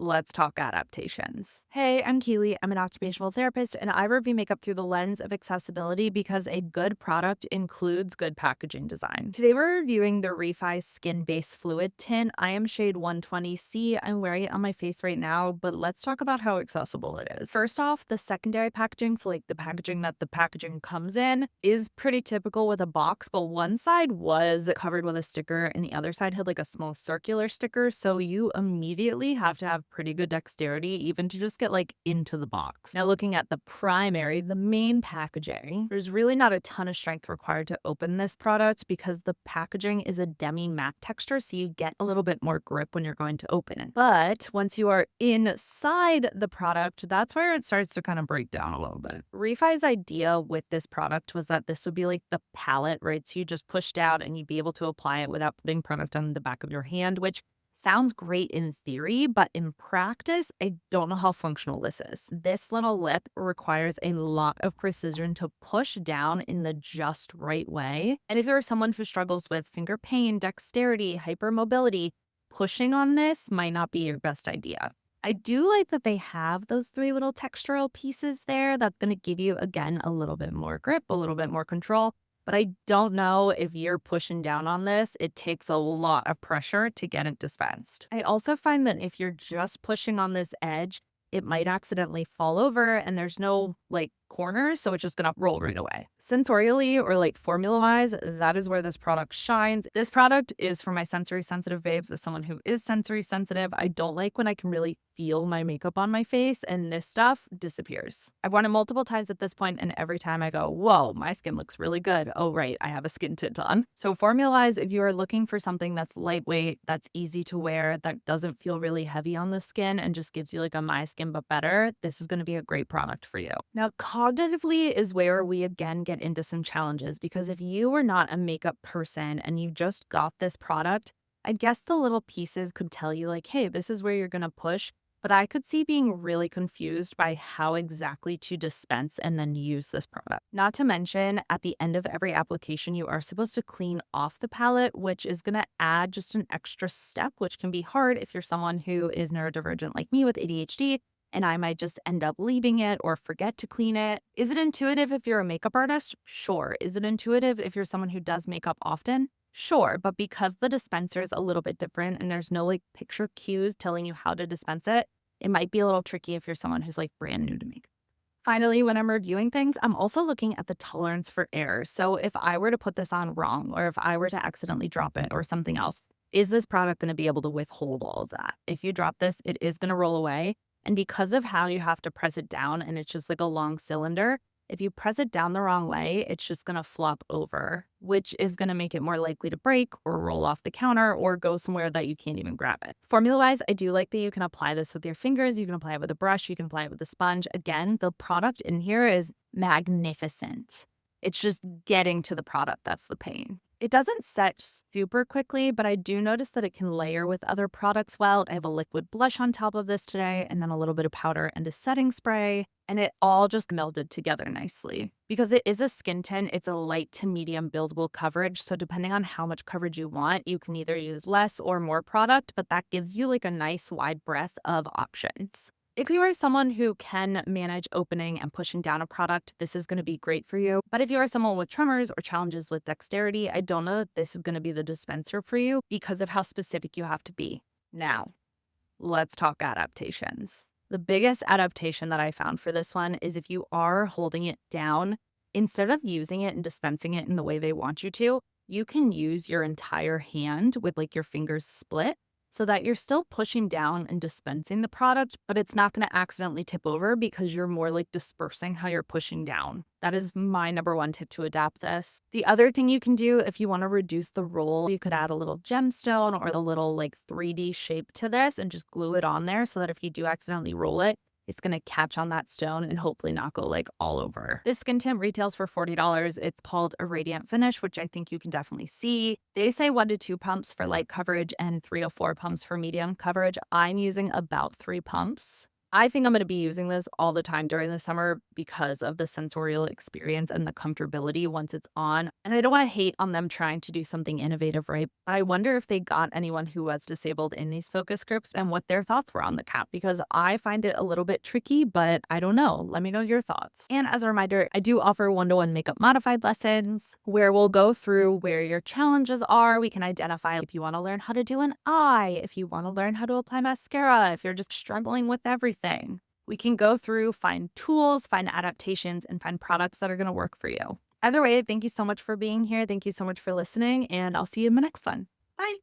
Let's talk adaptations. Hey, I'm Keely. I'm an occupational therapist, and I review makeup through the lens of accessibility because a good product includes good packaging design. Today, we're reviewing the REFY Skin Base Fluid Tint. I am shade 120C. I'm wearing it on my face right now, but let's talk about how accessible it is. First off, the secondary packaging, so like the packaging that the packaging comes in, is pretty typical with a box, but one side was covered with a sticker and the other side had like a small circular sticker. So you immediately have to have pretty good dexterity even to just get like into the box. Now, looking at the primary, the main packaging, there's really not a ton of strength required to open this product because the packaging is a demi matte texture, so you get a little bit more grip when you're going to open it. But once you are inside the product, that's where it starts to kind of break down a little bit. REFI's idea with this product was that this would be like the palette, right? So you just push down and you'd be able to apply it without putting product on the back of your hand, which sounds great in theory, but in practice, I don't know how functional this is. This little lip requires a lot of precision to push down in the just right way. And if you're someone who struggles with finger pain, dexterity, hypermobility, pushing on this might not be your best idea. I do like that they have those three little textural pieces there. That's going to give you, again, a little bit more grip, a little bit more control. But I don't know if you're pushing down on this. It takes a lot of pressure to get it dispensed. I also find that if you're just pushing on this edge, it might accidentally fall over and there's no like corners, so it's just gonna roll right away. Sensorially or like formula wise, that is where this product shines. This product is for my sensory sensitive babes. As someone who is sensory sensitive, I don't like when I can really feel my makeup on my face, and this stuff disappears. I've worn it multiple times at this point, and every time I go, whoa, my skin looks really good. Oh, right, I have a skin tint on. So formula wise, if you are looking for something that's lightweight, that's easy to wear, that doesn't feel really heavy on the skin and just gives you like a my skin but better, this is going to be a great product for you. Now, cognitively is where we again get into some challenges, because if you were not a makeup person and you just got this product, I guess the little pieces could tell you like, hey, this is where you're going to push. But I could see being really confused by how exactly to dispense and then use this product. Not to mention, at the end of every application, you are supposed to clean off the palette, which is going to add just an extra step, which can be hard if you're someone who is neurodivergent like me with ADHD, and I might just end up leaving it or forget to clean it. Is it intuitive if you're a makeup artist? Sure. Is it intuitive if you're someone who does makeup often? Sure, but because the dispenser is a little bit different and there's no like picture cues telling you how to dispense it, it might be a little tricky if you're someone who's like brand new to makeup. Finally, when I'm reviewing things, I'm also looking at the tolerance for error. So if I were to put this on wrong, or if I were to accidentally drop it or something else, is this product going to be able to withhold all of that? If you drop this, it is going to roll away. And because of how you have to press it down and it's just like a long cylinder, if you press it down the wrong way, it's just going to flop over, which is going to make it more likely to break or roll off the counter or go somewhere that you can't even grab it. Formula-wise, I do like that you can apply this with your fingers. You can apply it with a brush. You can apply it with a sponge. Again, the product in here is magnificent. It's just getting to the product that's the pain. It doesn't set super quickly, but I do notice that it can layer with other products well. I have a liquid blush on top of this today, and then a little bit of powder and a setting spray, and it all just melded together nicely. Because it is a skin tint, it's a light to medium buildable coverage, so depending on how much coverage you want, you can either use less or more product, but that gives you like a nice wide breadth of options. If you are someone who can manage opening and pushing down a product, this is going to be great for you. But if you are someone with tremors or challenges with dexterity, I don't know that this is going to be the dispenser for you because of how specific you have to be. Now, let's talk adaptations. The biggest adaptation that I found for this one is if you are holding it down, instead of using it and dispensing it in the way they want you to, you can use your entire hand with like your fingers split, so that you're still pushing down and dispensing the product, but it's not going to accidentally tip over because you're more like dispersing how you're pushing down. That is my number one tip to adapt this. The other thing you can do if you want to reduce the roll, you could add a little gemstone or the little like 3D shape to this and just glue it on there so that if you do accidentally roll it, it's going to catch on that stone and hopefully not go like all over. This skin tint retails for $40. It's called a radiant finish, which I think you can definitely see. They say 1 to 2 pumps for light coverage and 3 to 4 pumps for medium coverage. I'm using about 3 pumps. I think I'm gonna be using this all the time during the summer because of the sensorial experience and the comfortability once it's on, and I don't wanna hate on them trying to do something innovative, right? But I wonder if they got anyone who was disabled in these focus groups and what their thoughts were on the cap, because I find it a little bit tricky, but I don't know. Let me know your thoughts. And as a reminder, I do offer one-to-one makeup modified lessons where we'll go through where your challenges are. We can identify if you wanna learn how to do an eye, if you wanna learn how to apply mascara, if you're just struggling with everything. We can go through, find tools, find adaptations, and find products that are going to work for you. Either way, thank you so much for being here. Thank you so much for listening, and I'll see you in the next one.